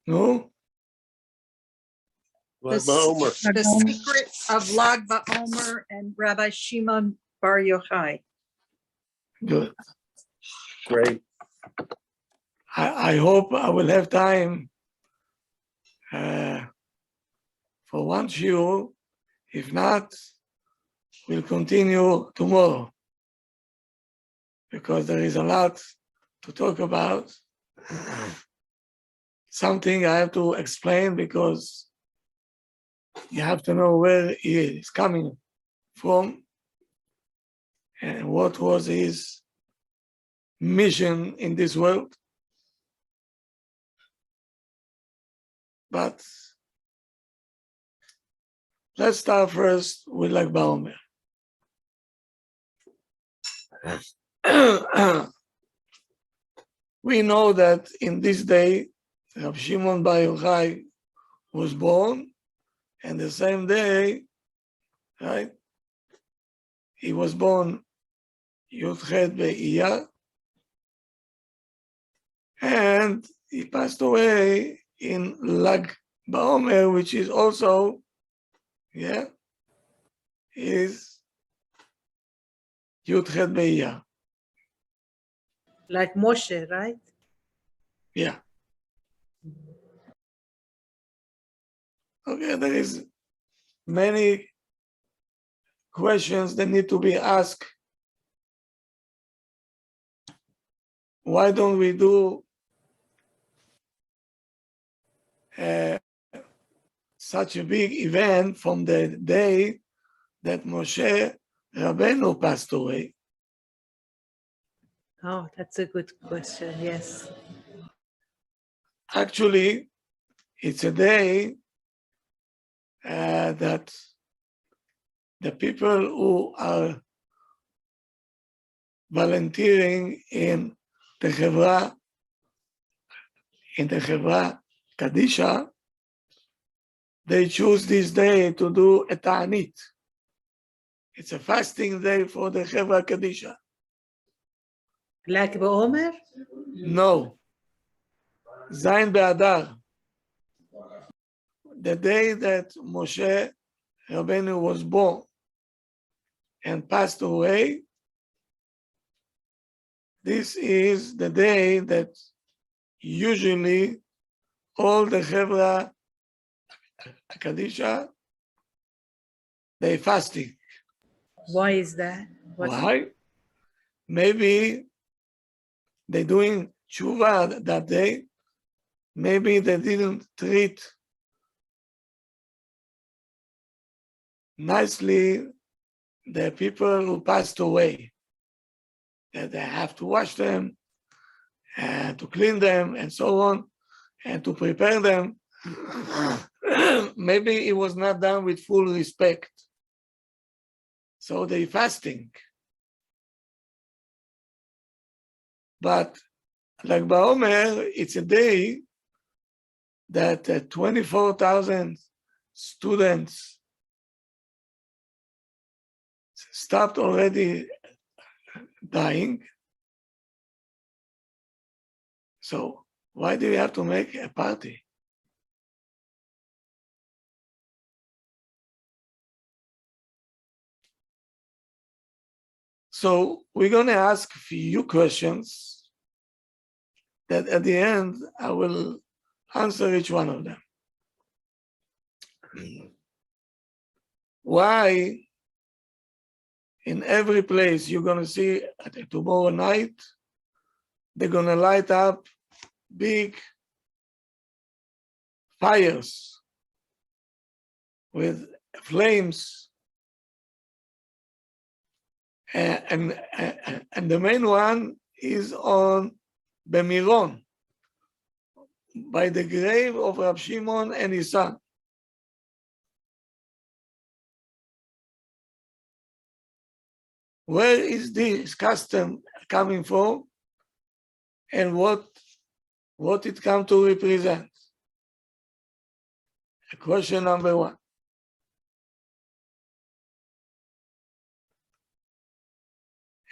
No? Baomer. The secret of Lag Baomer and Rabbi Shimon bar Yochai. Good. Great. I hope I will have time for one shiur. If not, we'll continue tomorrow because there is a lot to talk about. Something I have to explain because you have to know where he is coming from and what was his mission in this world. But let's start first with Lag Baomer. We know that in this day, Rabbi Shimon bar Yochai was born, and the same day, right, he was born Yochai Be'iyar, and he passed away in Lag Baomer, which is also, is Yochai Be'iyar. Like Moshe, right? Yeah. Okay, there is many questions that need to be asked. Why don't we do such a big event from the day that Moshe Rabbeinu passed away? Oh, that's a good question. Yes. Actually, it's a day that the people who are volunteering in the Chevra Kadisha, they choose this day to do a ta'anit. It's a fasting day for the Chevra Kadisha. Like Baomer? No. Zayin Be'adar. The day that Moshe Rabbeinu was born and passed away, this is the day that usually all the Chevra Kadisha, they fasting. Why is that? Why? Maybe they're doing tshuva that day. Maybe they didn't treat nicely the people who passed away. That they have to wash them and to clean them and so on and to prepare them. Maybe it was not done with full respect. So they fasting. But like Baomer, it's a day that 24,000 students stopped already dying. So why do we have to make a party? So we're going to ask a few questions that at the end I will answer each one of them. Why in every place you're going to see tomorrow night, they're going to light up big fires with flames. And the main one is on Bemiron, by the grave of Rabbi Shimon and his son. Where is this custom coming from, and what it come to represent? Question number one.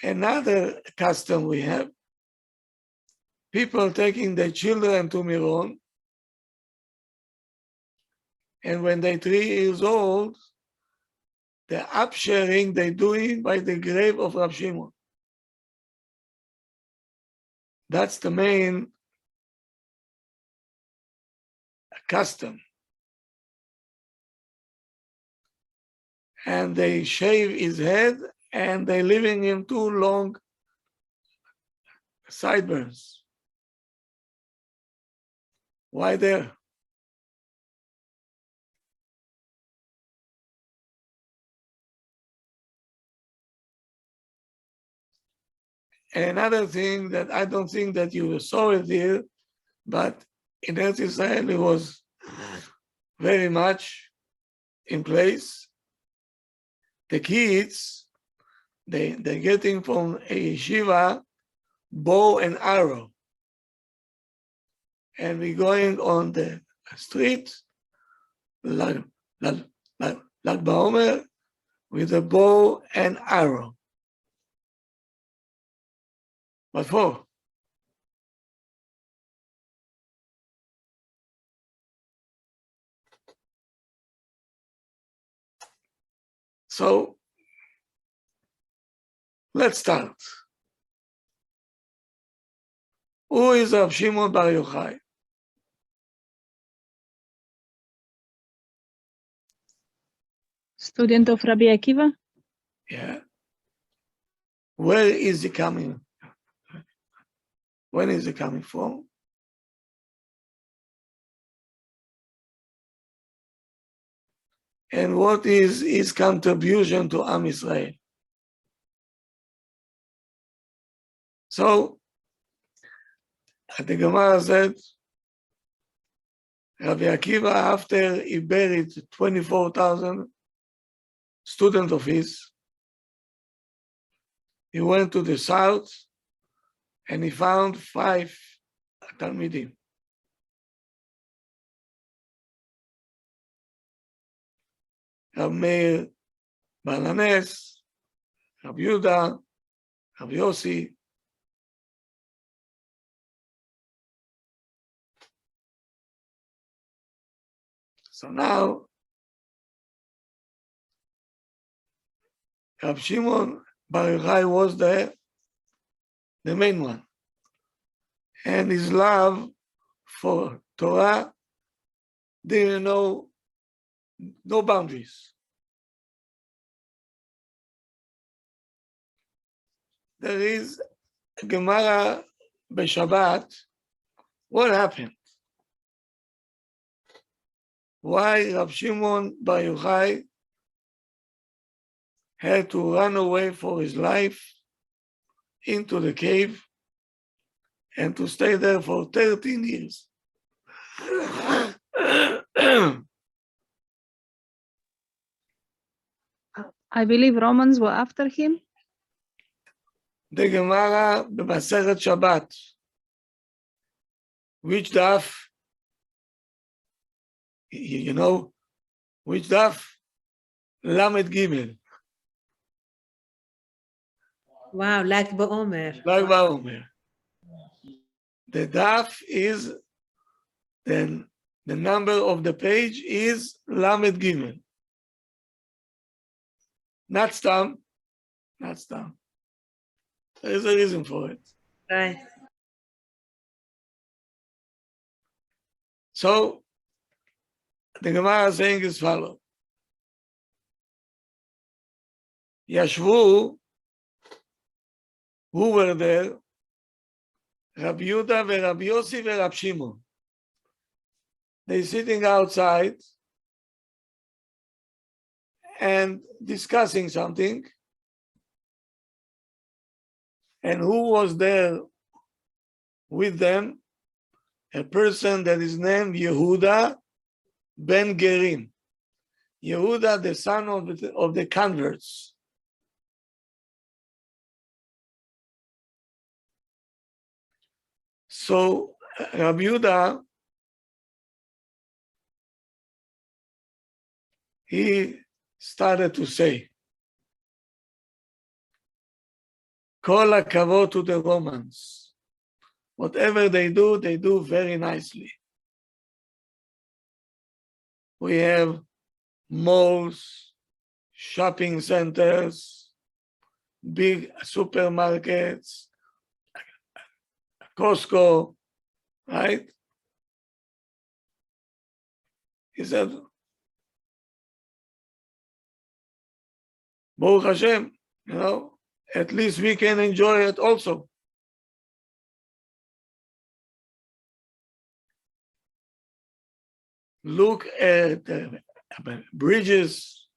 Another custom we have, people taking their children to Miron And when they're 3 years old, the upsharing they do it by the grave of Rabbi Shimon. That's the main custom. And they shave his head and they're leaving him 2 long sideburns. Why there? Another thing that I don't think that you saw it here, but in Eretz Israel it was very much in place. The kids, they're getting from a yeshiva bow and arrow. And we're going on the street like Baomer with a bow and arrow. What for? So let's start. Who is Rabbi Shimon bar Yochai? Student of Rabbi Akiva? Yeah. Where is he coming? When is he coming from? And what is his contribution to Am Israel? So, the Gemara said, Rabbi Akiva, after he buried 24,000 students of his, he went to the south and he found 5 Talmidim. Rabbi Meir Balanes, Rabbi Yehuda, Rabbi Yossi. So now, Rabbi Shimon bar Yochai was the main one. And his love for Torah didn't know no boundaries. There is a Gemara b'Shabbat. What happened? Why Rabbi Shimon bar Yochai had to run away for his life into the cave and to stay there for 13 years. I believe Romans were after him. The Gemara b'Masechet Shabbat. Which daf? You know, which daf? Lamed Gimel. Wow, like Baomer. Like Baomer. The daf is, then the number of the page is Lamed Gimel. Not stam. Not stam. There is a reason for it. Right. So, the Gemara is saying as follows. Yashvu, who were there? Rabbi Yehuda, Rabbi Yossi, Rabbi Shimon. They're sitting outside and discussing something. And who was there with them? A person that is named Yehuda ben Gerim. Yehuda, the son of the converts. So Rabbi Yehuda, he started to say, Kol hakavod to the Romans. Whatever they do very nicely. we have malls, shopping centers, big supermarkets, Costco, right? He said, Baruch Hashem, at least we can enjoy it also. Look at the bridges,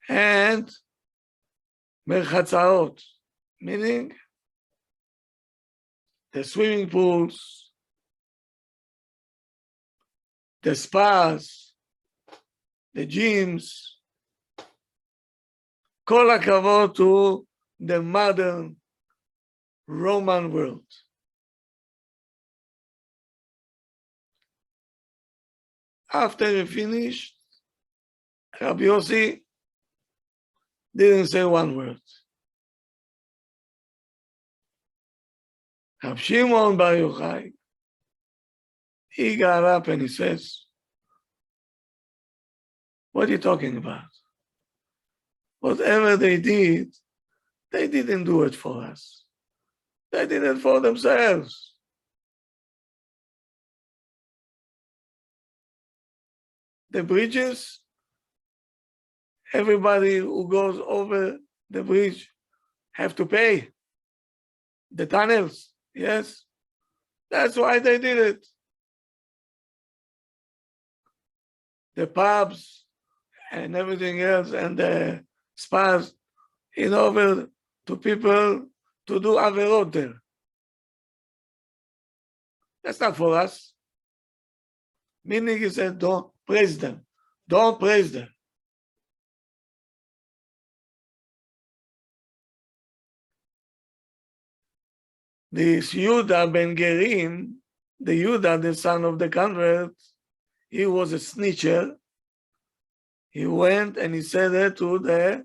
and merchatzaot, meaning the swimming pools, the spas, the gyms. Kol hakavod to the modern Roman world. After he finished, Rabbi Yossi didn't say one word. Rabbi Shimon bar Yochai, he got up and he says, what are you talking about? Whatever they didn't do it for us. They did it for themselves. The bridges, everybody who goes over the bridge have to pay. The tunnels, yes. That's why they did it. The pubs and everything else and the spas in order to people to do averot there. That's not for us. Meaning he said, don't praise them. Don't praise them. This Yudah ben Gerim, the Yudah, the son of the convert, he was a snitcher. He went and he said it to the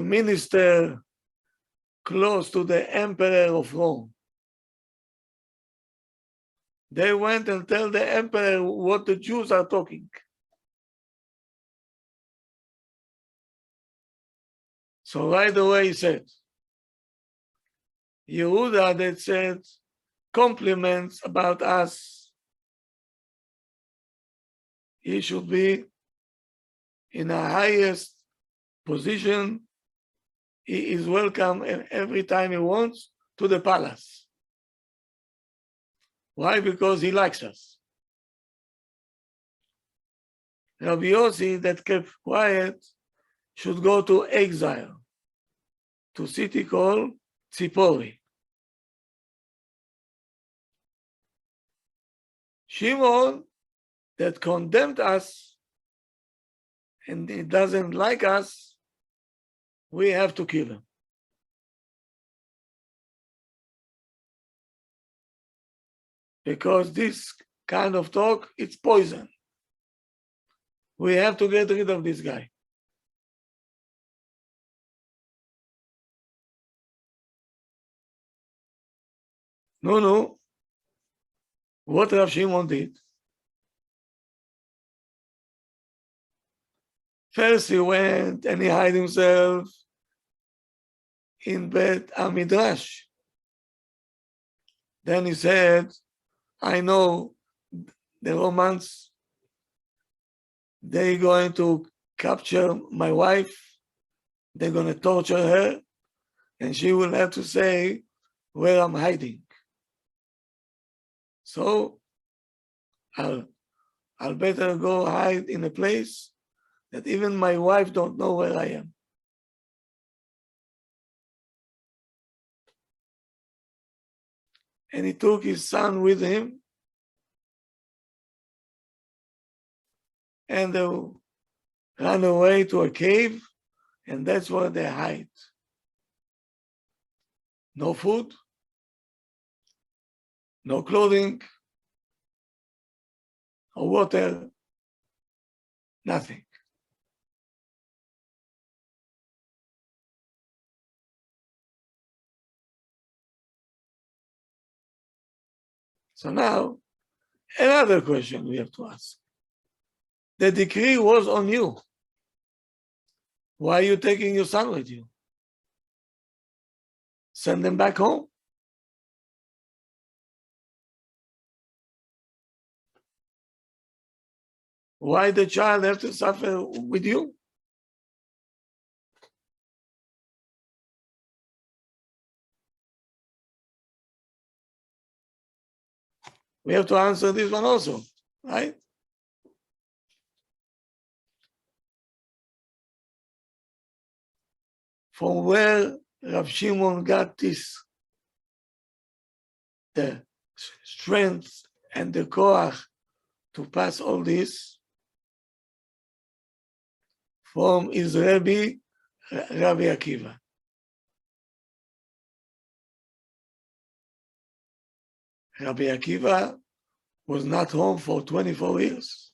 minister close to the emperor of Rome. They went and tell the emperor what the Jews are talking. So right away he said, Yehuda that said compliments about us, he should be in the highest position. He is welcome every time he wants to the palace. Why? Because he likes us. Rabbi Yossi that kept quiet should go to exile, to a city called Tzipori. Shimon that condemned us and he doesn't like us, we have to kill him. Because this kind of talk, it's poison. We have to get rid of this guy. No. What Rav Shimon did? First he went and he hid himself in Beit HaMidrash. Then he said, I know the Romans, they're going to capture my wife, they're going to torture her, and she will have to say where I'm hiding. So I'll better go hide in a place that even my wife don't know where I am. And he took his son with him, and they ran away to a cave, and that's where they hide. No food, no clothing, no water, nothing. So now, another question we have to ask. The decree was on you. Why are you taking your son with you? Send them back home. Why the child have to suffer with you? We have to answer this one also, right? From where Rabbi Shimon got this, the strength and the koach to pass all this? From his Rabbi, Rabbi Akiva. Rabbi Akiva was not home for 24 years.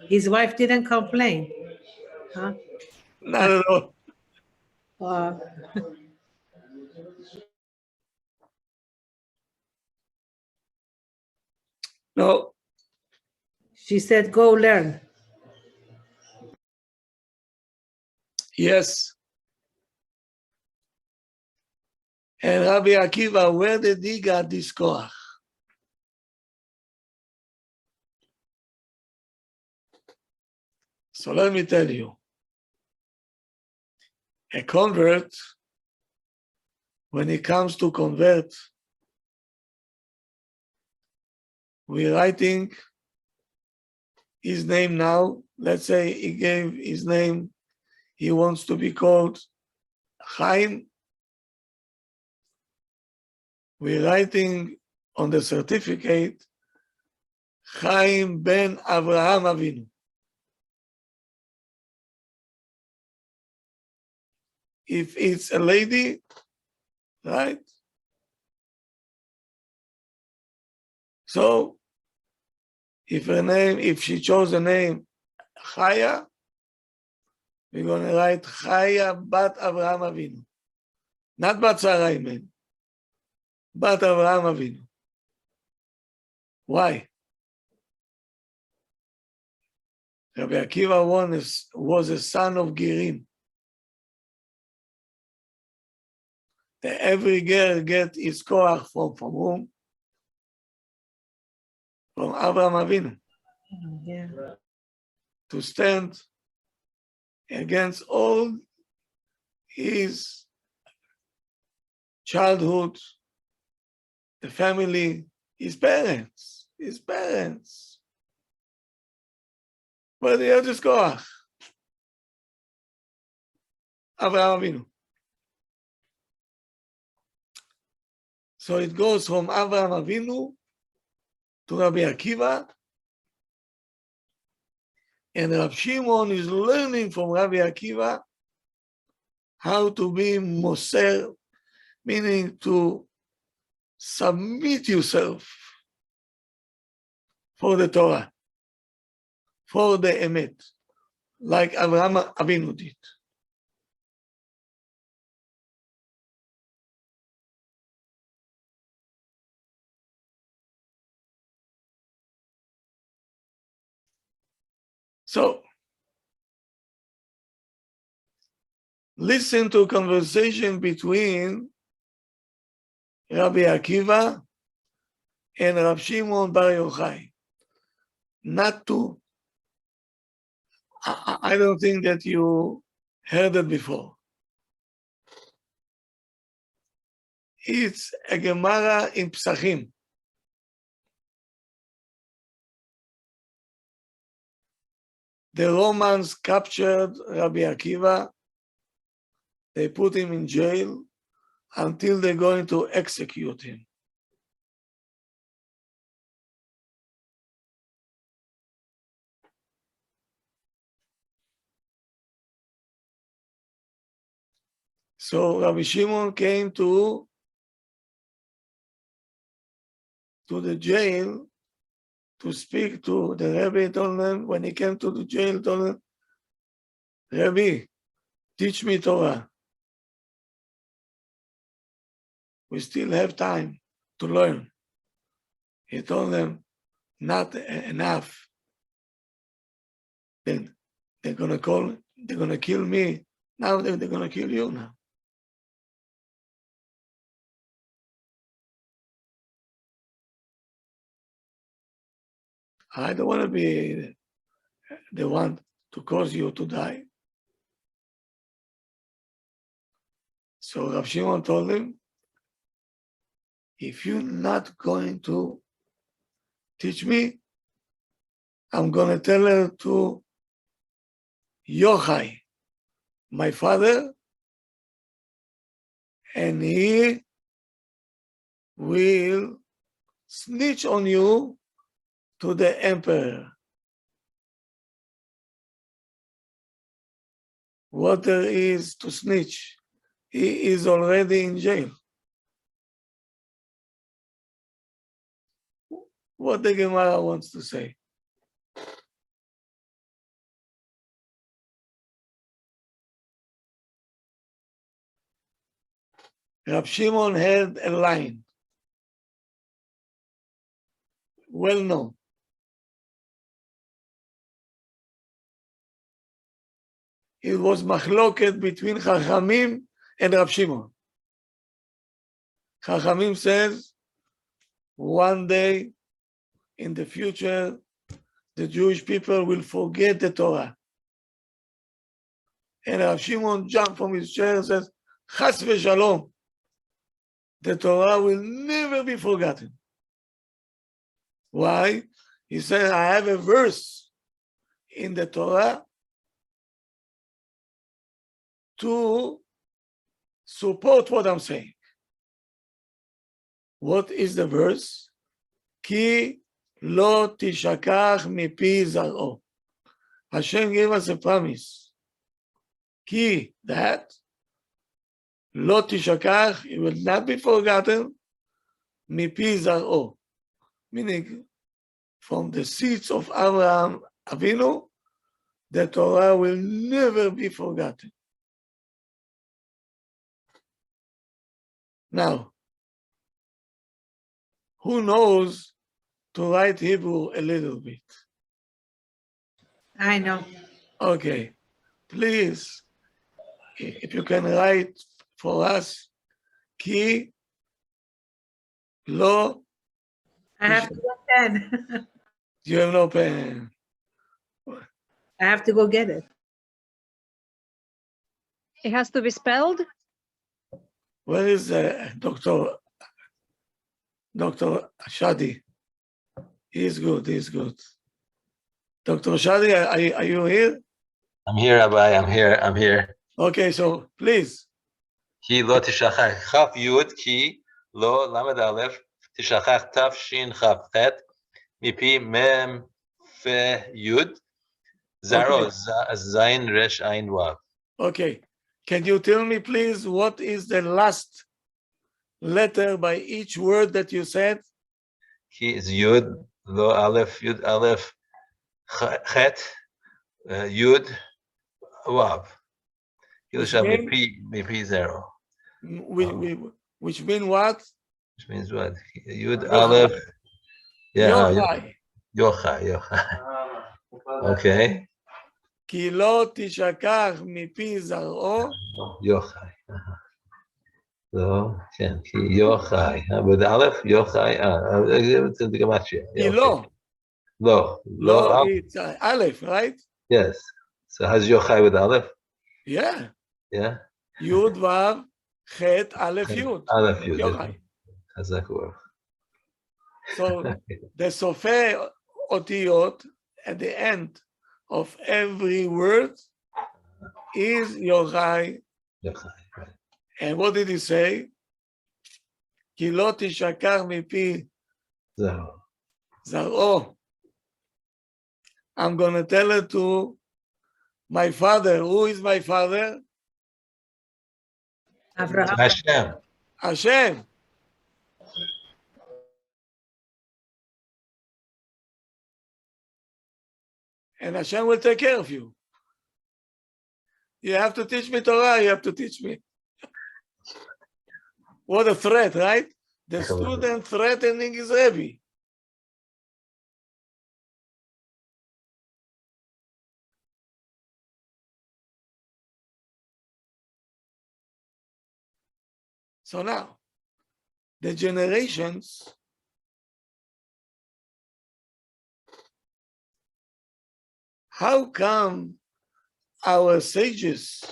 His wife didn't complain, huh? Not at all. Uh, No, she said, go learn. yes. And Rabbi Akiva, where did he get this koach? So let me tell you, a convert, when he comes to convert, we're writing his name now. Let's say he gave his name, he wants to be called Chaim. We're writing on the certificate, Chaim ben Avraham Avinu. If it's a lady, right? So, if she chose the name Chaya, we're going to write Chaya bat Avraham Avinu. Not bat Sarah Imen, bat Avraham Avinu. Why? Rabbi Akiva was a son of Girim. Every girl get his koach from whom? From Avraham Avinu. Yeah. To stand against all his childhood, the family, his parents. But he had this koach. Avraham Avinu. So it goes from Avraham Avinu to Rabbi Akiva, and Rabbi Shimon is learning from Rabbi Akiva how to be moser, meaning to submit yourself for the Torah, for the Emet, like Avraham Avinu did. So, listen to a conversation between Rabbi Akiva and Rabbi Shimon bar Yochai. Not to, I don't think that you heard it before. It's a Gemara in Psachim. The Romans captured Rabbi Akiva. They put him in jail until they're going to execute him. So Rabbi Shimon came to the jail to speak to the Rabbi. Told them, when he came to the jail, told him, Rabbi, teach me Torah. we still have time to learn. He told them, not enough. Then they're gonna kill me. Now they're gonna kill you now. I don't want to be the one to cause you to die. So Rabbi Shimon told him, if you're not going to teach me, I'm going to tell her to Yochai, my father, and he will snitch on you to the emperor. What there is to snitch? He is already in jail. What the Gemara wants to say. Rabbi Shimon had a line, well known. It was machloket between Chachamim and Rabbi Shimon. Chachamim says, one day in the future, the Jewish people will forget the Torah. And Rabbi Shimon jumped from his chair and says, Chas v'shalom, the Torah will never be forgotten. Why? He said, I have a verse in the Torah to support what I'm saying. What is the verse? Ki lo tishakach mipi zaro. Hashem gave us a promise. Ki, that lo tishakach, it will not be forgotten, mipi zaro. Meaning, from the seeds of Abraham Avinu, the Torah will never be forgotten. Now, who knows to write Hebrew a little bit? I know. Okay, please, if you can write for us, Ki lo, I have to go pen. you have no pen. I have to go get it. It has to be spelled. Where is Dr. Shadi? He's good, he's good. Dr. Shadi, are you here? I'm here, Rabbi. I'm here. Okay, so please. Ki lo tishachach chaf yud ki lo lamed aleph tishachach taf shin chaf chet mipi mem fe yud zaro zayin resh ayin wav. Okay, can you tell me please what is the last letter by each word that you said? Ki is yud lo aleph yud aleph chet yud wav. Mipi zero. Which mean what? Which means what? Yud aleph. Yeah. Yochai. Okay. Ki lo tishakach mipi zaro. Yochai. So, yeah, Yochai. With Aleph, Yochai. It's in the Gematria. Ki lo. Lo. It's Aleph, right? Yes. So has Yochai with Aleph? Yeah. Yeah. Yud Vav Chet Aleph Yud. Aleph Yud. Yochai. Chazak word. So the Sofei Otiyot at the end of every word is Yochai. Yochai, right. And what did he say? Ki lo tishakach mipi zaro. I'm going to tell it to my father. Who is my father? Avraham. Hashem. Hashem. And Hashem will take care of you. You have to teach me Torah, you have to teach me. What a threat, right? The student threatening his Rebbe. So now, the generations how come our sages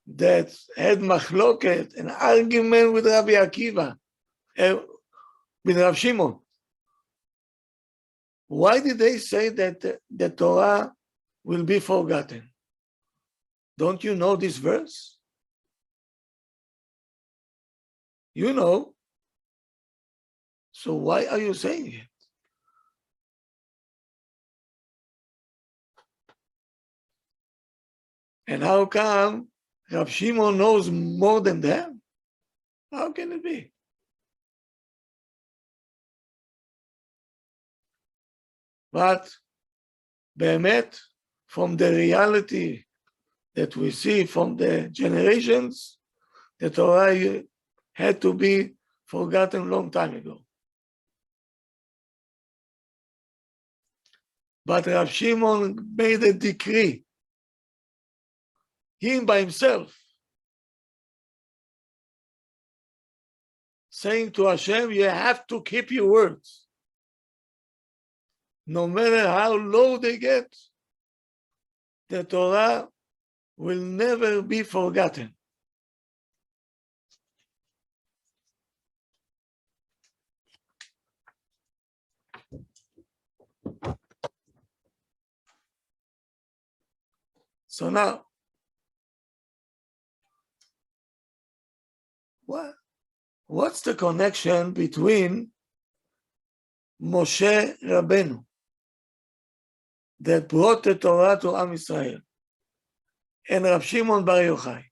that had machloket, an argument with Rabbi Akiva, with Rabbi Shimon, why did they say that the Torah will be forgotten? Don't you know this verse? You know. So why are you saying it? And how come Rabbi Shimon knows more than them? How can it be? But באמת, from the reality that we see from the generations, the Torah had to be forgotten a long time ago. But Rabbi Shimon made a decree, him by himself, saying to Hashem, you have to keep your words. No matter how low they get, the Torah will never be forgotten. So now, what's the connection between Moshe Rabbeinu that brought the Torah to Am Yisrael and Rabbi Shimon Bar Yochai?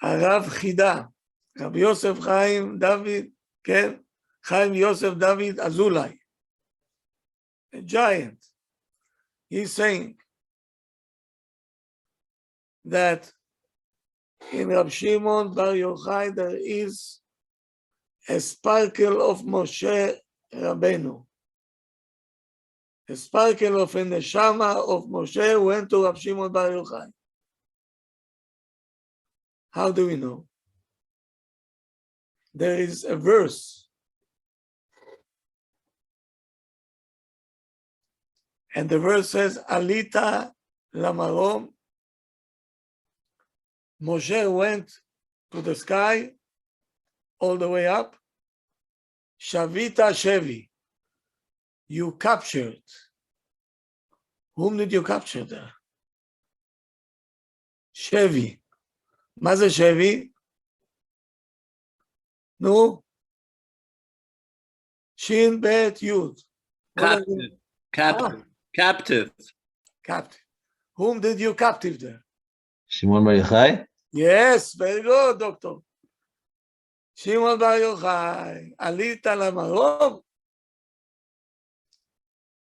הרב חידה, רבי יוסף חיים דוד, כן, חיים יוסף דוד אזולאי, a giant, he's saying that in Rabbi Shimon Bar Yochai there is a sparkle of Moshe Rabbeinu. A sparkle of a neshama of Moshe went to Rabbi Shimon Bar Yochai. How do we know? There is a verse, and the verse says, Alita lamarom. Moshe went to the sky, all the way up. Shavita Shevi. You captured. Whom did you capture there? Shevi. מה זה שבי? נו? שין בית יוד. Captive. Captive. Whom did you captive there? Shimon Bar Yochai? Yes, very good, doctor. שמעון בר יוחאי, עלית למרום.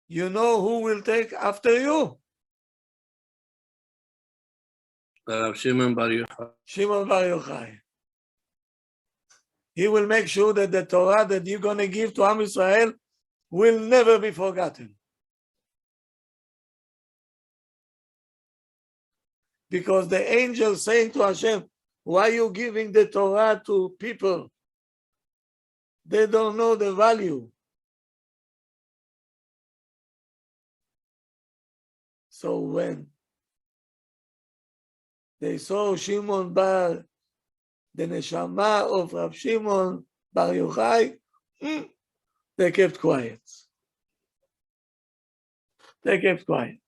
You know who will take after you? Shimon Bar Yochai. Shimon Bar Yochai. He will make sure that the Torah that you're going to give to Am Yisrael will never be forgotten. Because the angel saying to Hashem, why are you giving the Torah to people? They don't know the value. So when they saw Shimon Bar, the neshama of Rabbi Shimon Bar Yochai, they kept quiet. They kept quiet.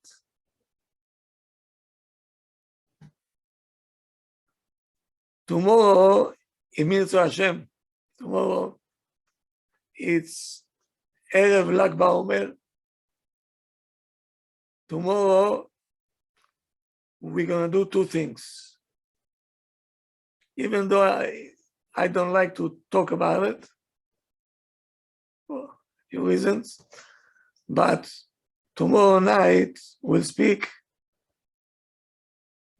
Tomorrow, Im Yirtzeh Hashem, tomorrow, it's Erev Lag Baomer. Tomorrow, we're going to do two things. Even though I don't like to talk about it, few reasons. But tomorrow night we'll speak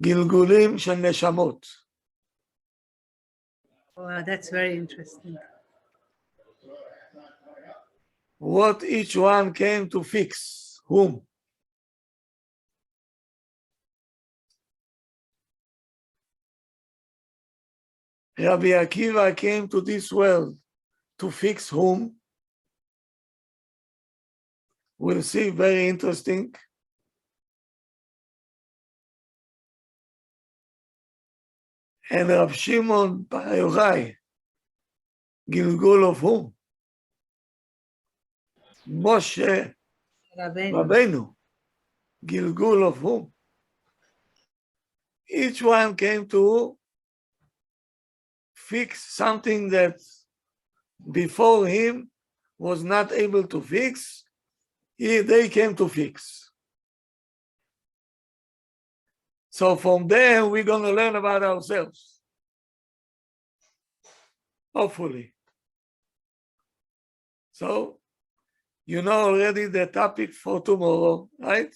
Gilgulim Shel Neshamot. Wow, that's very interesting. What each one came to fix, whom? Rabbi Akiva came to this world to fix whom? We'll see, very interesting. And Rabbi Shimon Bar Yochai, Gilgul of whom? Moshe Rabbeinu. Rabbeinu, Gilgul of whom? Each one came to fix something that before him was not able to fix. They came to fix. So from there, we're going to learn about ourselves. Hopefully. So, you know already the topic for tomorrow, right?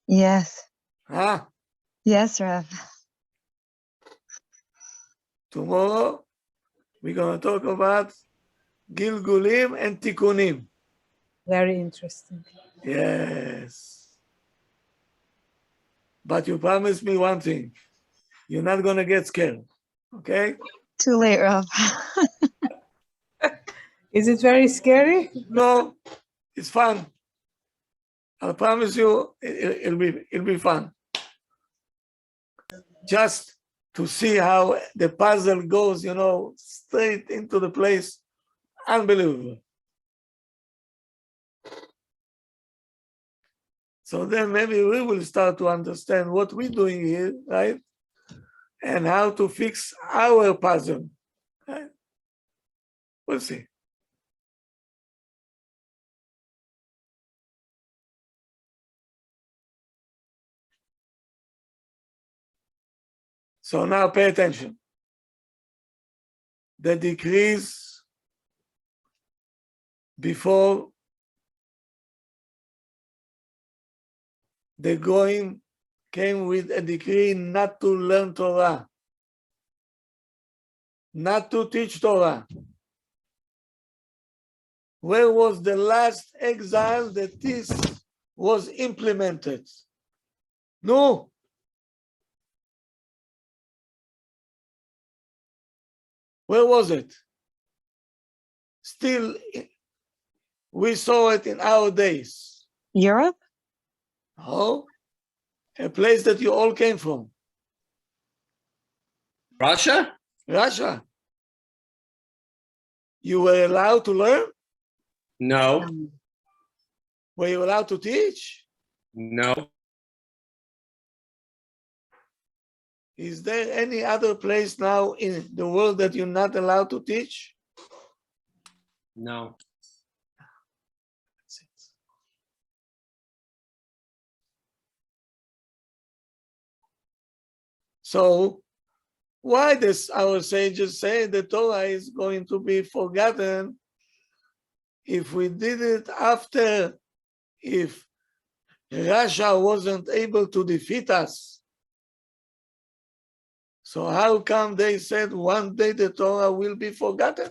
Yes. Huh? Yes, Rav. Tomorrow, we're going to talk about Gilgulim and Tikkunim. Very interesting. Yes. But you promised me one thing. You're not going to get scared. Okay? Too late, Rav. Is it very scary? No, it's fun. I promise you, it'll be fun. Just to see how the puzzle goes, straight into the place. Unbelievable. So then maybe we will start to understand what we're doing here, right? And how to fix our puzzle. Right? We'll see. So now pay attention. The decrees before the Goyim came with a decree not to learn Torah, not to teach Torah. Where was the last exile that this was implemented? No. Where was it? Still, we saw it in our days. Europe? Oh, a place that you all came from. Russia? Russia. You were allowed to learn? No. Were you allowed to teach? No. Is there any other place now in the world that you're not allowed to teach? No. That's it. So, why does our sages say the Torah is going to be forgotten if we did it after, if Russia wasn't able to defeat us? So how come they said one day the Torah will be forgotten?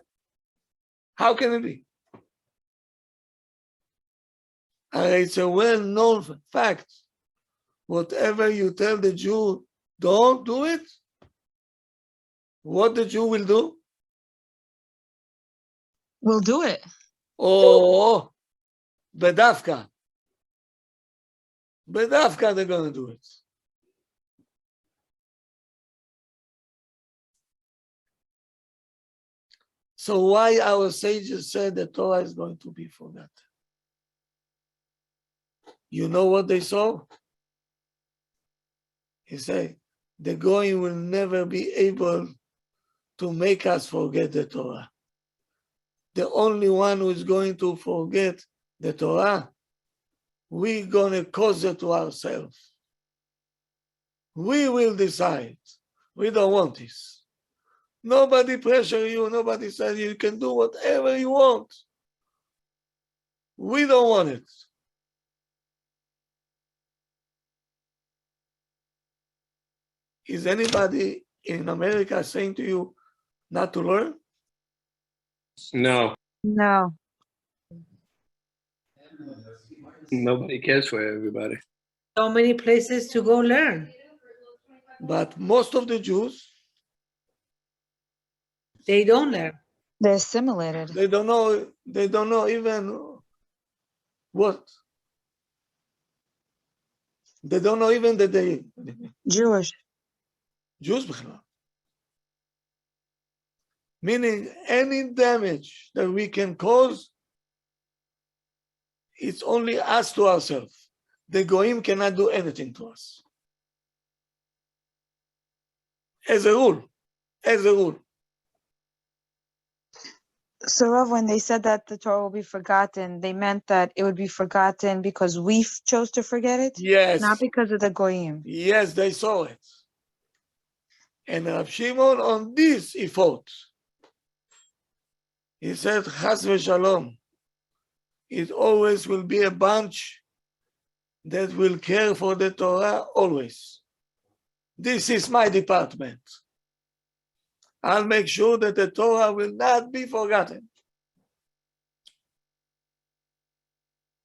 How can it be? It's a well-known fact. Whatever you tell the Jew, don't do it. What the Jew will do? We'll do it. Oh, bedavka. Bedavka, they're going to do it. So why our sages said the Torah is going to be forgotten? You know what they saw? He said, the Goyim will never be able to make us forget the Torah. The only one who is going to forget the Torah, we're going to cause it to ourselves. We will decide. We don't want this. Nobody pressure you. Nobody said you can do whatever you want. We don't want it. Is anybody in America saying to you not to learn? No. No. Nobody cares for everybody. So many places to go learn. But most of the Jews, They don't learn. They're assimilated. they don't know even what. They don't know even that they Jewish. Jews בכלל. Meaning any damage that we can cause, it's only us to ourselves. The Goyim cannot do anything to us. As a rule. So, Rav, when they said that the Torah will be forgotten, they meant that it would be forgotten because we chose to forget it? Yes. Not because of the Goyim. Yes, they saw it. And Rabbi Shimon on this he fought. He said, Chas v'shalom, it always will be a bunch that will care for the Torah always. This is my department. I'll make sure that the Torah will not be forgotten.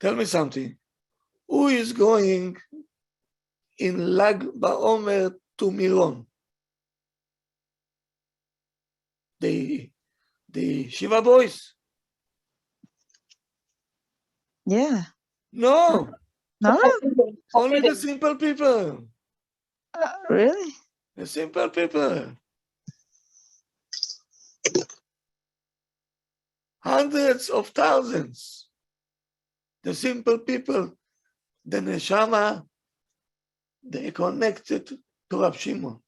Tell me something. Who is going in Lag Baomer to Miron? The Shiva boys? Yeah. No, No? only the simple people. Really? The simple people. Hundreds of thousands. The simple people, the neshama, they connected to Rabbi Shimon.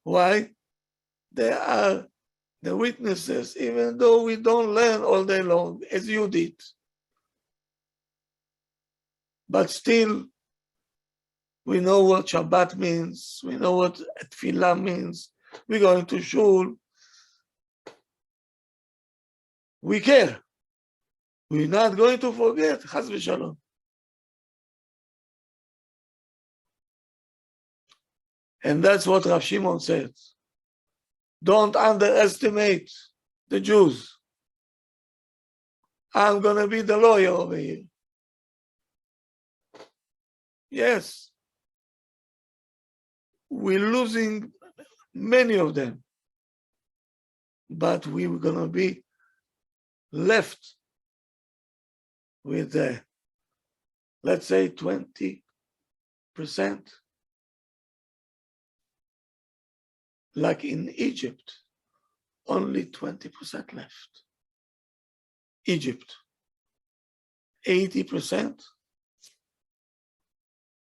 Why? They are the witnesses, even though we don't learn all day long, as you did. But still, we know what Shabbat means, we know what Tefillah means, we're going to shul. We care. We're not going to forget, Chas v'shalom. And that's what Rav Shimon said. Don't underestimate the Jews. I'm going to be the lawyer over here. Yes. We're losing many of them. But we're going to be left with, let's say, 20%. Like in Egypt, only 20% left. Egypt, 80%.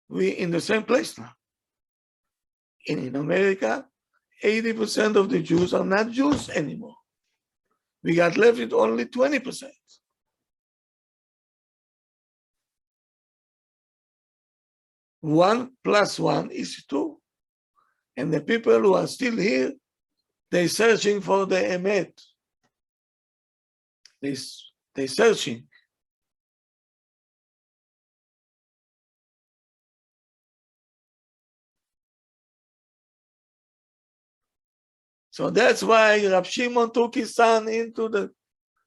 We're in the same place now. In America, 80% of the Jews are not Jews anymore. We got left with only 20%. One plus one is two. And the people who are still here, they're searching for the emet. They're searching. So that's why Rabbi Shimon took his son into the,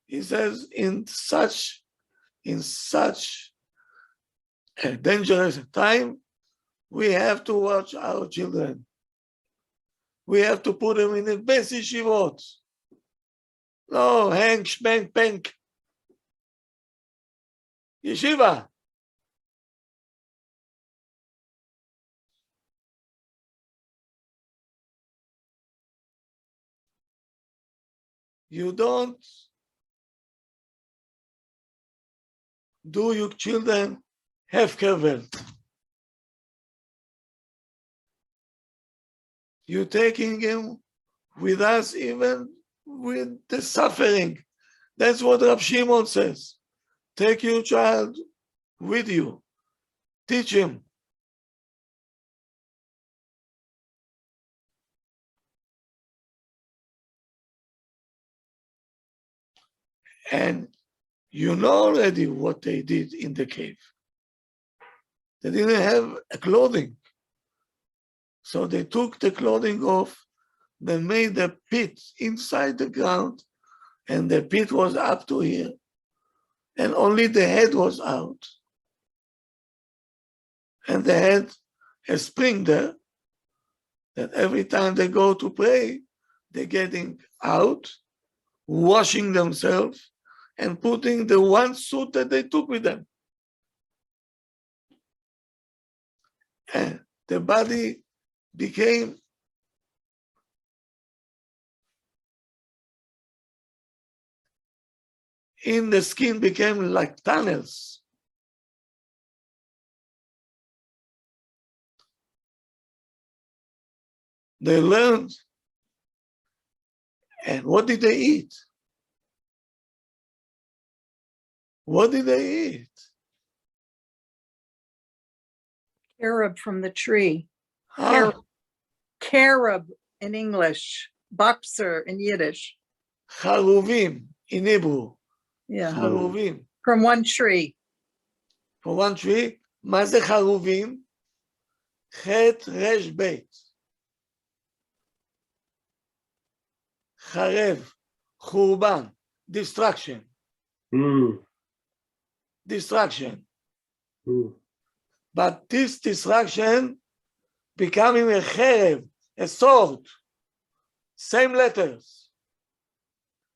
he says, in such a dangerous time, we have to watch our children. We have to put them in the best yeshivot. No, hang, spank, pank. Yeshiva. You don't do your children hefkervel. You're taking him with us even with the suffering. That's what Rabbi Shimon says. Take your child with you. Teach him. And you know already what they did in the cave. They didn't have a clothing. So they took the clothing off, they made a pit inside the ground, and the pit was up to here. And only the head was out. And they had a spring there that every time they go to pray, they're getting out, washing themselves, and putting the one suit that they took with them. And the body became in the skin became like tunnels. They learned. And what did they eat? What did they eat? Carob from the tree. Ah, Carob in English. Boxer in Yiddish. Charuvim in Hebrew. Yeah. Charuvim. From one tree. For one tree, מה זה חרובים? חטא רש בית. חרב, חורבן, destruction. Destruction. But this destruction becoming a חרב, a sword. Same letters.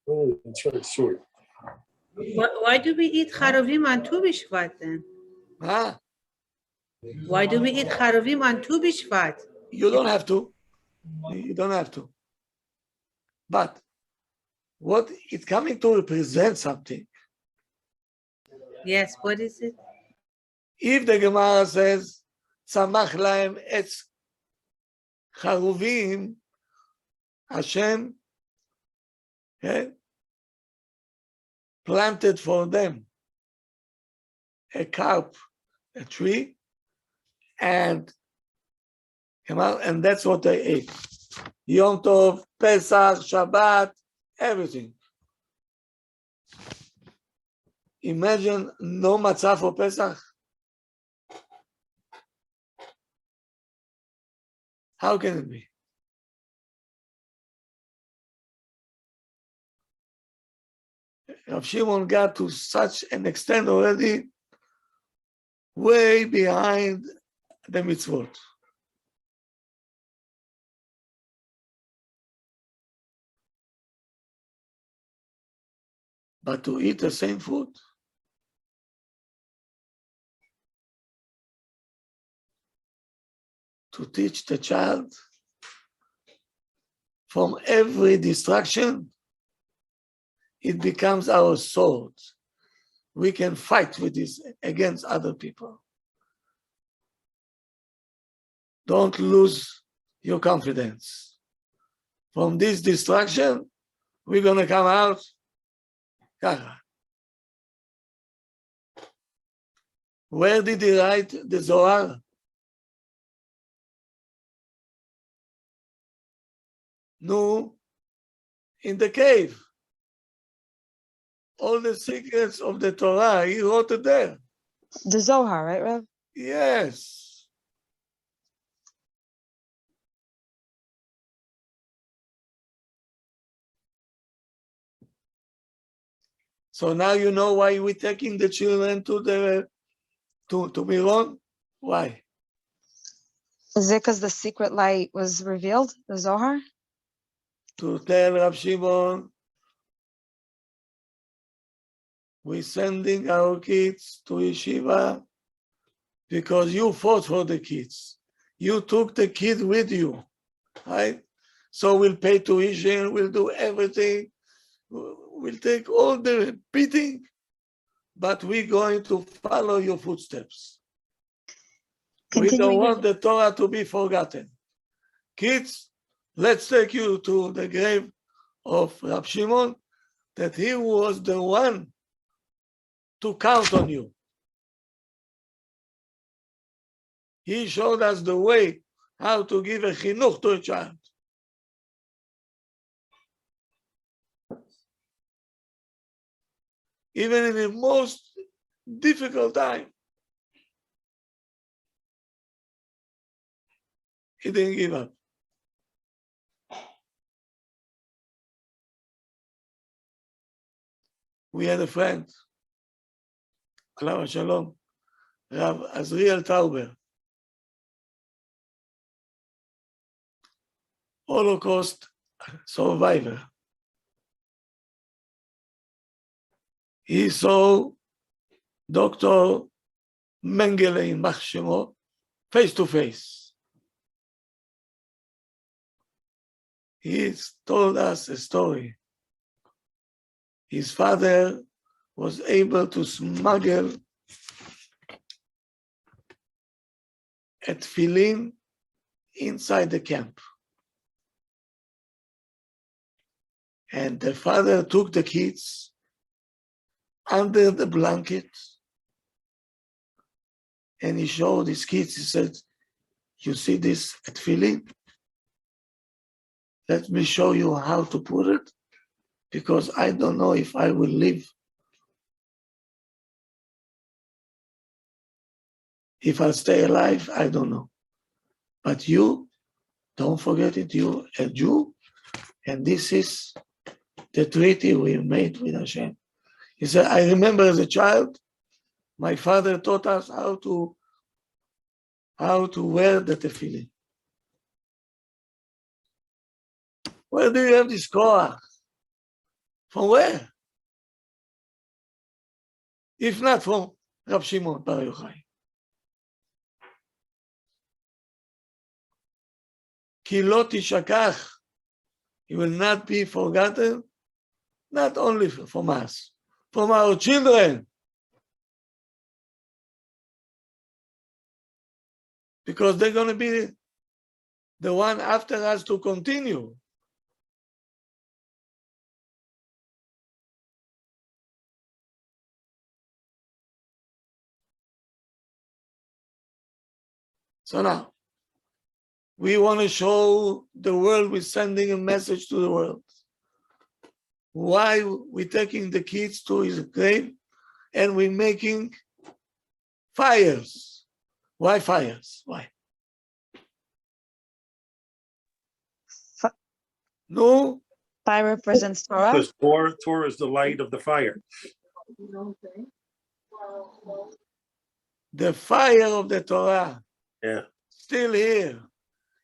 Oh, that's right, sword. Why do we eat charovim on Tu B'Shvat then? Huh? Why do we eat charovim on Tu B'Shvat? You don't have to. You don't have to. But what it's coming to represent something. Yes, what is it? If the Gemara says, tzamach lahem etz charuvim, Hashem planted for them a carp, a tree, and that's what they ate. Yom Tov, Pesach, Shabbat, everything. Imagine no matzah for Pesach. How can it be? Rabbi Shimon got to such an extent already, way behind the mitzvot. But to eat the same food, to teach the child from every distraction, it becomes our sword. We can fight with this against other people. Don't lose your confidence. From this distraction, we're going to come out. Where did he write the Zohar? No, in the cave. All the secrets of the Torah, he wrote it there. The Zohar, right, Rev? Yes. So now you know why we're taking the children to Miron? Why? Is it because the secret light was revealed, the Zohar? To tell Rabbi Shimon, we're sending our kids to yeshiva because you fought for the kids. You took the kid with you, right? So we'll pay tuition, we'll do everything. We'll take all the beating, but we're going to follow your footsteps. We don't want the Torah to be forgotten. Kids, let's take you to the grave of Rabbi Shimon, that he was the one to count on you. He showed us the way how to give a chinuch to a child. even in the most difficult time. He didn't give up. We had a friend, Alav Shalom, Rav Azriel Tauber, Holocaust survivor. He saw Dr. Mengele in Machshemo face to face. He told us a story. His father was able to smuggle a tefillin inside the camp. And the father took the kids under the blanket and he showed his kids, he said, you see this tefillin? Let me show you how to put it, because I don't know if I will live. If I'll stay alive, I don't know. But you, don't forget it, you're a Jew, and this is the treaty we made with Hashem. He said, I remember as a child, my father taught us how to wear the tefillin. Where do you have this koach? From where? If not from Rabbi Shimon bar Yochai. Ki lo tishakach, he will not be forgotten, not only from us, from our children. Because they're going to be the one after us to continue. So now, we want to show the world we're sending a message to the world. Why we're taking the kids to his grave and we're making fires. Why fires? Why? No. Fire represents Torah. Because Torah is the light of the fire. The fire of the Torah. Yeah. Still here.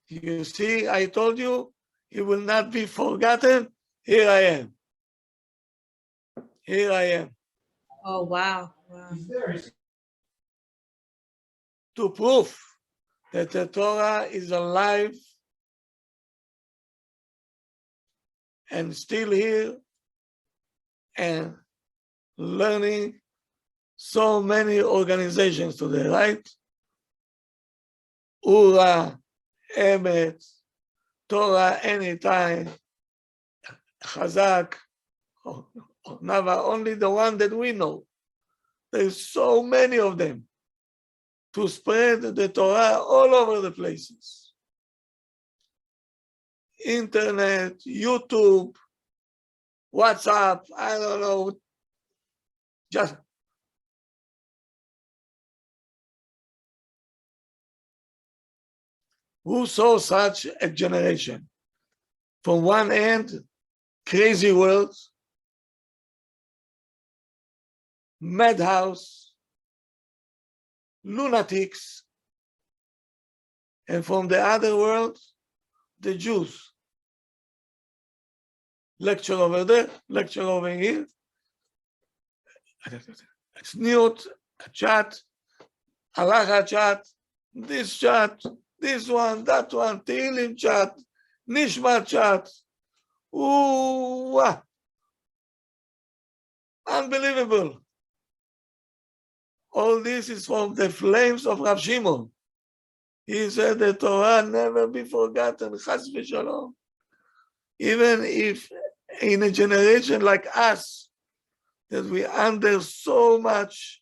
You see, I told you, it will not be forgotten. Here I am. Here I am. Oh, wow. Wow. To prove that the Torah is alive and still here and learning so many organizations today, right? Ura, Emet, Torah Anytime, Chazak, Nava, only the one that we know. There's so many of them to spread the Torah all over the places. Internet, YouTube, WhatsApp, I don't know, just who saw such a generation? From one end, crazy world, madhouse, lunatics, and from the other world, the Jews. Lecture over there, lecture over here. Sniut, chat, halacha chat, this one, that one, Tehillim chat, Nishma chat. Ooh, wow. Unbelievable. All this is from the flames of Rabbi Shimon. He said the Torah never be forgotten, chas v'shalom. Even if in a generation like us, that we under so much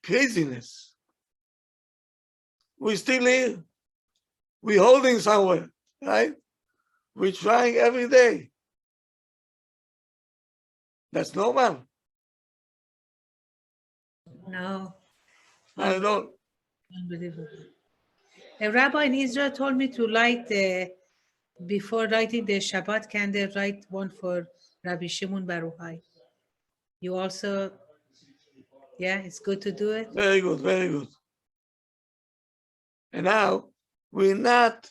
craziness, we're still here. We're holding somewhere, right? We're trying every day. That's normal. No, I don't. unbelievable. A rabbi in Israel told me to light before lighting the Shabbat candle, write one for Rabbi Shimon bar Yochai. You also, yeah, it's good to do it. Very good, very good. And now we're not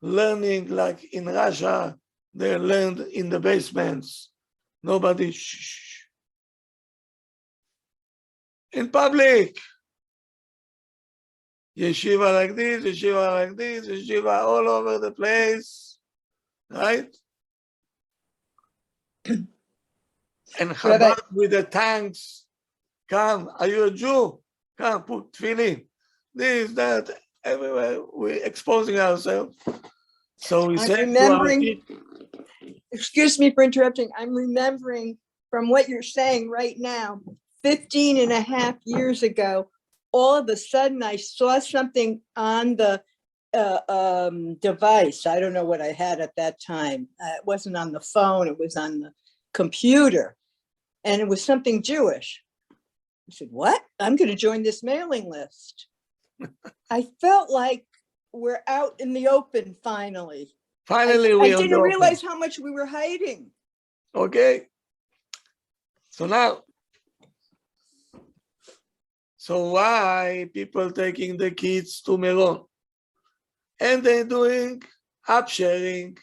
learning like in Russia, they learned in the basements. Nobody, shh. In public. Yeshiva like this, yeshiva all over the place, right? And Chabad with the tanks, come, are you a Jew? Come, put tefillin. This, that, everywhere, we're exposing ourselves. So we I'm said to our remembering- people, Excuse me for interrupting. I'm remembering from what you're saying right now, 15 and a half years ago, all of a sudden I saw something on the device. I don't know what I had at that time. It wasn't on the phone, it was on the computer. And it was something Jewish. I said, what? I'm going to join this mailing list. I felt like we're out in the open finally. finally I we didn't realize how much we were hiding. Okay. So now, so why people taking the kids to Meron? And they're doing app sharing,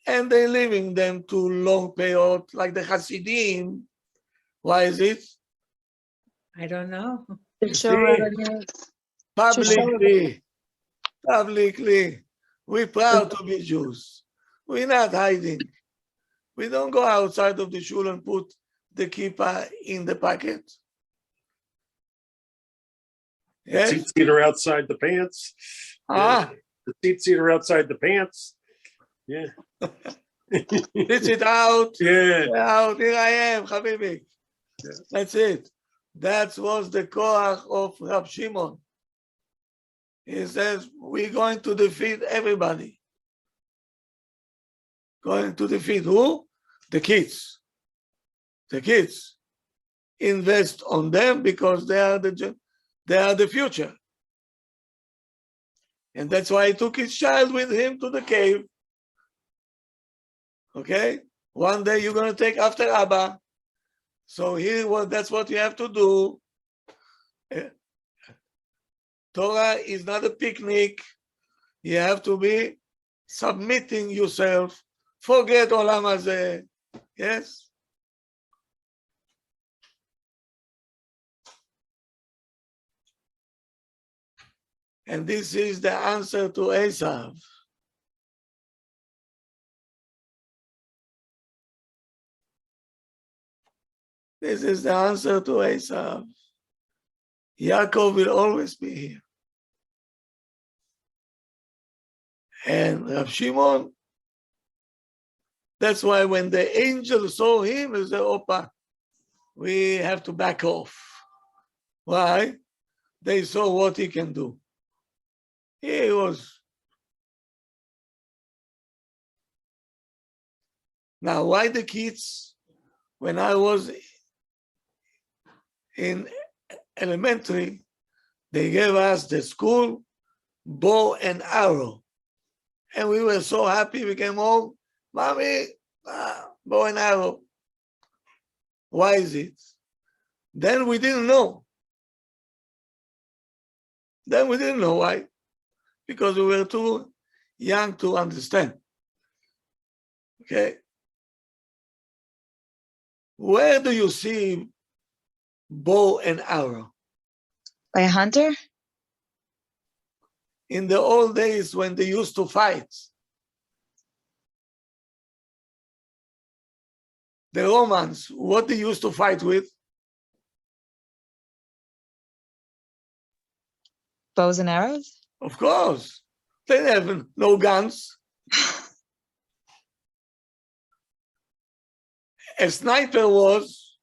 and they're leaving them to long period, like the Hasidim. Why is it? I don't know. To show See? revenue. Publicly, we're proud to be Jews. We're not hiding. We don't go outside of the shul and put the kippah in the pocket. Yes? Seat seater outside the pants. Ah, The seat seater outside the pants. Yeah. it's it out. Yeah. Out, here I am, Habibi. That's it. That was the koach of Rabbi Shimon. He says, we're going to defeat everybody. Going to defeat who? The kids. The kids. Invest on them because they are the future. And that's why he took his child with him to the cave. Okay? One day you're going to take after Abba. So that's what you have to do. Torah is not a picnic. You have to be submitting yourself. Forget Olam Hazeh. Yes? And this is the answer to Esav. This is the answer to Esav. Yaakov will always be here. And Rabbi Shimon, that's why when the angel saw him, he said, Opa, we have to back off. Why? They saw what he can do. He was. Now, why the kids? When I was in elementary, they gave us the school bow and arrow. And we were so happy. We came home, Mommy, bow and arrow. Why is it? Then we didn't know. Then we didn't know why. Because we were too young to understand. Okay? Where do you see bow and arrow? By a hunter? In the old days when they used to fight, the Romans, what they used to fight with? Bows and arrows? Of course. They have no guns. A sniper was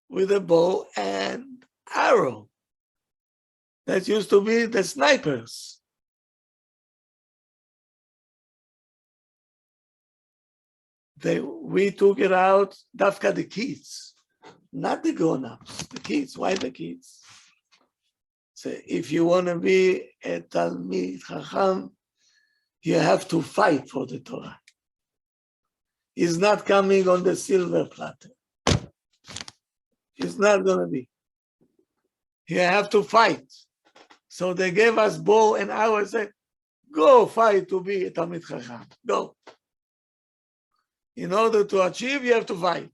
with a bow and arrow. That used to be the snipers. we took it out, dafka the kids, not the grown-ups, the kids. Why the kids? So if you want to be a Talmid Chacham, you have to fight for the Torah. It's not coming on the silver platter. It's not going to be. You have to fight. So they gave us bow and arrow, said, go fight to be a Talmid Chacham. Go. In order to achieve, you have to fight.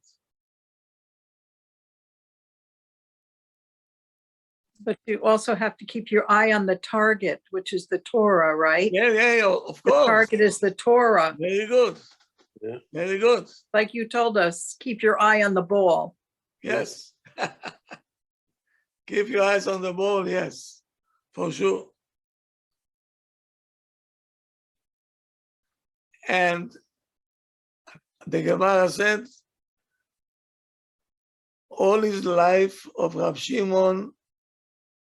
But you also have to keep your eye on the target, which is the Torah, right? Yeah, of The course. target is the Torah. Very good. Yeah. Very good. Like you told us, keep your eye on the ball. Yes. Keep your eyes on the ball, yes, for sure. And the Gemara said, all his life of Rabbi Shimon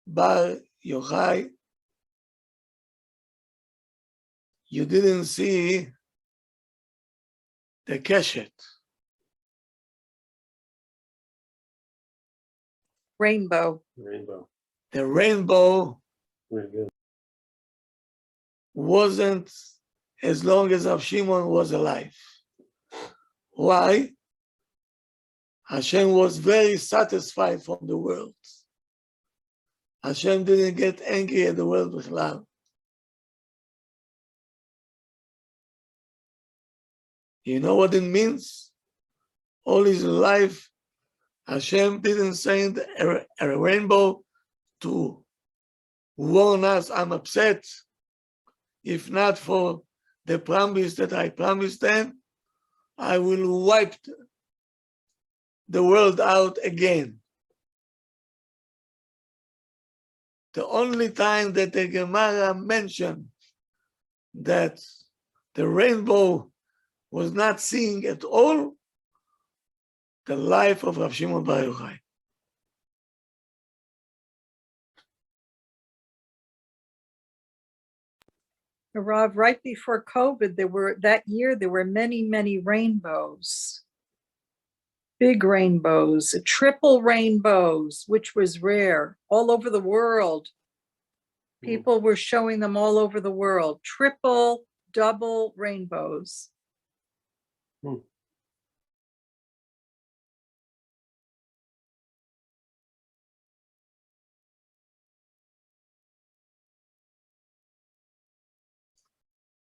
bar Yochai, you didn't see the keshet, Rainbow. Rainbow. the rainbow Very good. wasn't as long as Rabbi Shimon was alive. Why? Hashem was very satisfied from the world. Hashem didn't get angry at the world bichlal. You know what it means? All his life, Hashem didn't send a rainbow to warn us, I'm upset. If not for the promise that I promised them, I will wipe the world out again. The only time that the Gemara mentioned that the rainbow was not seen at all, the life of Rabbi Shimon bar Yochai. Rav, right before COVID, there were many rainbows. Big rainbows, triple rainbows, which was rare all over the world. People were showing them all over the world. Triple, double rainbows.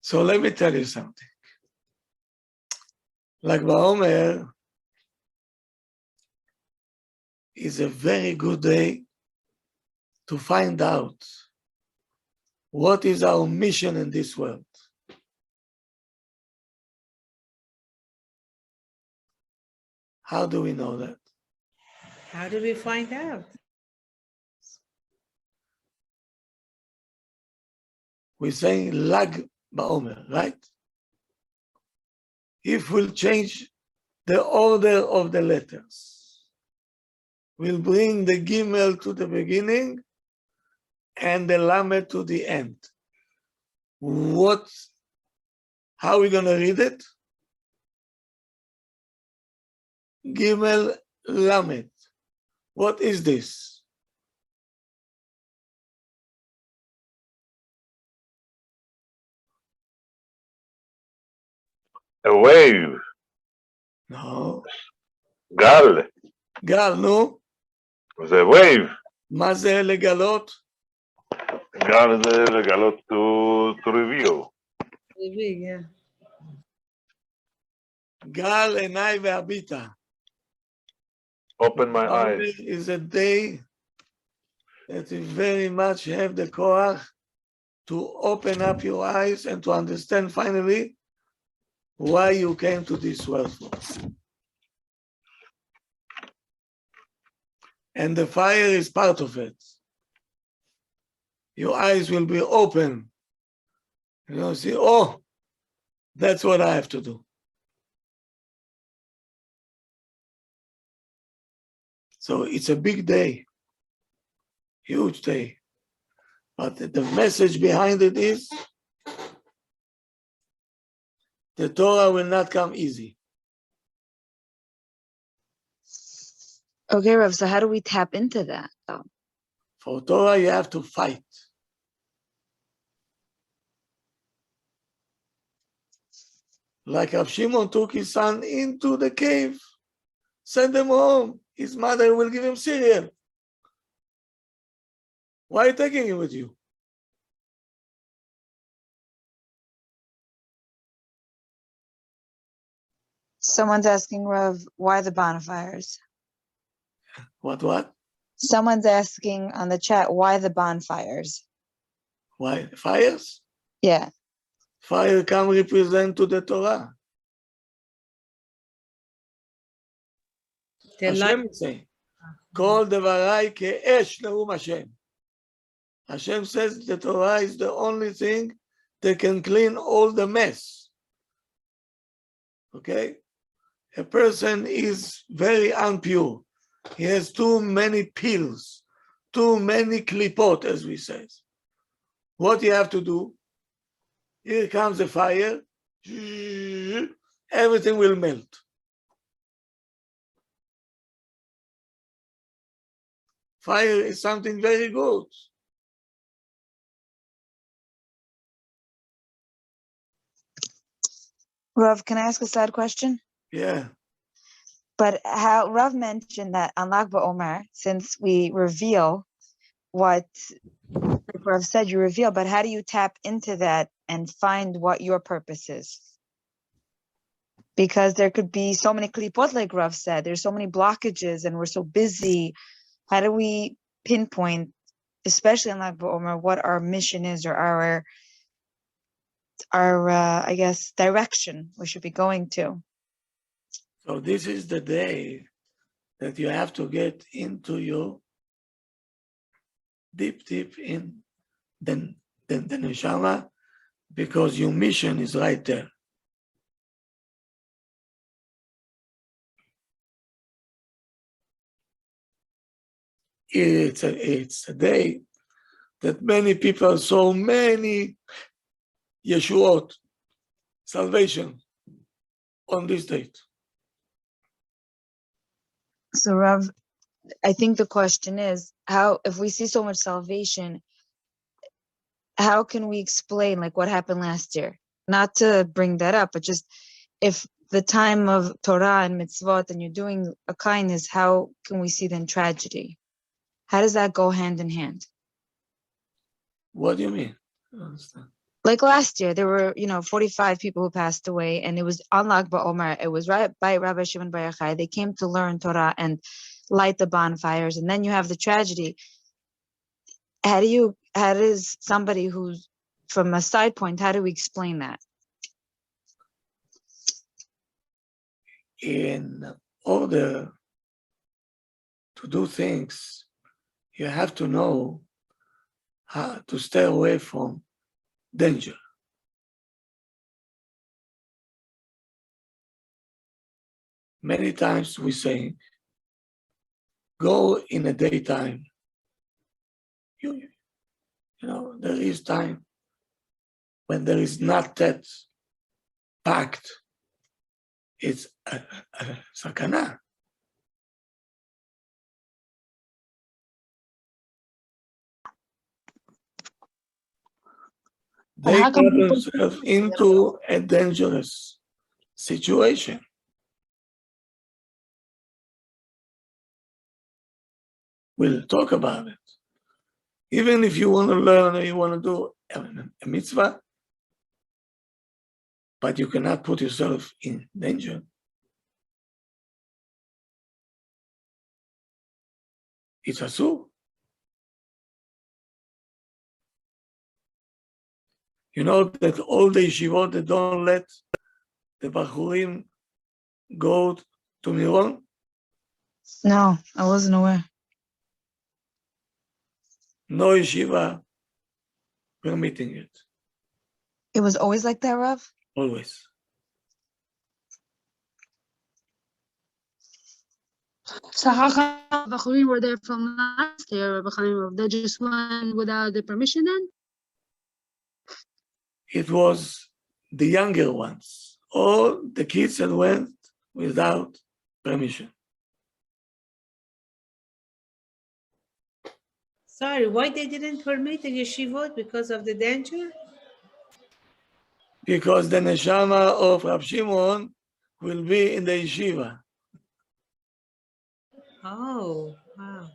So let me tell you something. Like Baomer is a very good day to find out what is our mission in this world. How do we know that? How do we find out? We're saying Lag Baomer, right? If we'll change the order of the letters, we'll bring the Gimel to the beginning and the Lamed to the end. How are we going to read it? Gimel Lamed. What is this? A wave. No. גל. גל, נו. זה wave. מה זה לגלות? גל זה לגלות to reveal. Yeah. גל עיניי והביטה. Open my eyes. Is a day that you very much have the koach to open up your eyes and to understand finally why you came to this world for. And the fire is part of it. Your eyes will be open. You'll see, oh, that's what I have to do. So it's a big day, huge day. But the message behind it is the Torah will not come easy. Okay, Rav, so how do we tap into that though? For Torah, you have to fight. Like Rabbi Shimon took his son into the cave, send him home. His mother will give him cereal. Why are you taking him with you? Someone's asking Rav, why the bonfires? What? Someone's asking on the chat, why the bonfires? Why? Fires? Yeah. Fire can represent to the Torah. The light. Hashem is saying, Kol devarai ke'esh ne'um Hashem. Hashem says the Torah is the only thing that can clean all the mess. Okay? A person is very impure. He has too many pills, too many klipot, as we say. What you have to do? Here comes the fire. Everything will melt. Fire is something very good. Rav, can I ask a sad question? Yeah. But how Rav mentioned that on Lag BaOmer, since we reveal what like Rav said, you reveal, but how do you tap into that and find what your purpose is? Because there could be so many klipot, like Rav said, there's so many blockages and we're so busy. How do we pinpoint, especially in Lag BaOmer, what our mission is or our I guess, direction we should be going to? So this is the day that you have to get into your deep in the neshama, because your mission is right there. It's a day that many people saw many Yeshuot, salvation, on this date. So Rav, I think the question is, how, if we see so much salvation, how can we explain like what happened last year? Not to bring that up, but just if the time of Torah and mitzvot and you're doing a kindness, how can we see then tragedy? How does that go hand in hand? What do you mean? I don't understand. Like last year, there were, 45 people who passed away, and it was on Lag BaOmer. It was right by Rabbi Shimon bar Yochai. They came to learn Torah and light the bonfires, and then you have the tragedy. How does somebody who's from a side point, how do we explain that? In order to do things, you have to know how to stay away from danger. Many times we say, go in the daytime. There is time when there is not that packed. It's a sakana. They got themselves into a dangerous situation. We'll talk about it. Even if you want to learn or you want to do a mitzvah, but you cannot put yourself in danger. It's asur. You know that all the yeshivot, they don't let the bachurim go to Miron? No, I wasn't aware. No yeshiva permitting it. It was always like that, Rav? Always. So how come Bachurim were there from last year, Rabbi Haimoff? They just went without the permission then? It was the younger ones, or the kids that went without permission. Sorry, why they didn't permit the yeshivot? Because of the danger? Because the neshama of Rabbi Shimon will be in the yeshiva. Oh, wow.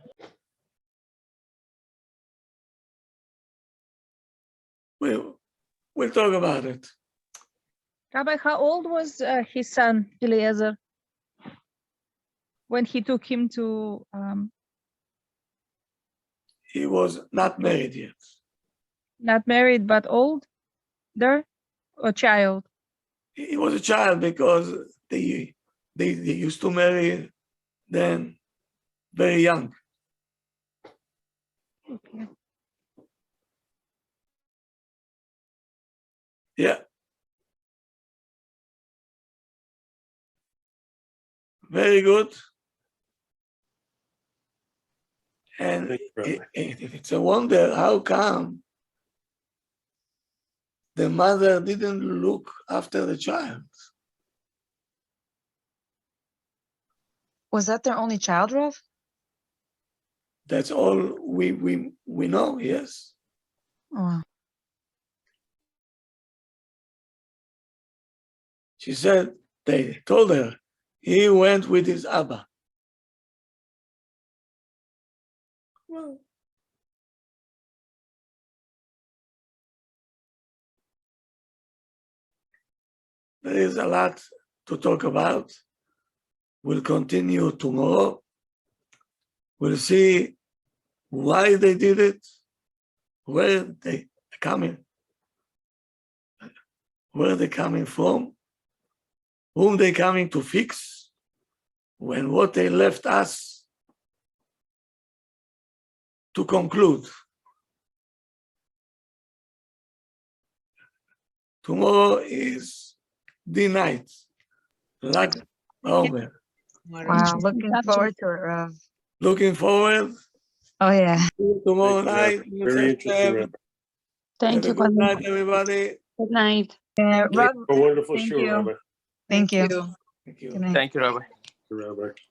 We'll talk about it. Rabbi, how old was his son Eliezer when he took him to? He was not married yet. Not married, but older, or child? He was a child because they used to marry then very young. Okay. Yeah. Very good. And Thank you, Rabbi. it's a wonder how come the mother didn't look after the child. Was that their only child, Rav? That's all we know, yes. Oh, She said, they told her, he went with his Abba. Well, there is a lot to talk about. We'll continue tomorrow. We'll see why they did it, where they coming from, whom they coming to fix, when what they left us to conclude. Tomorrow is the night, like Baomer. wow. Looking forward to it, Rav. Looking forward. Oh, yeah. See you tomorrow Thank you, night. Rabbi. Very interesting, Rabbi. Thank you, Have a good Rabbi. night, everybody. Good night. Rav, A wonderful thank show, you. Rabbi. Thank you. Thank you. Good night. Thank you, Rabbi. Rabbi.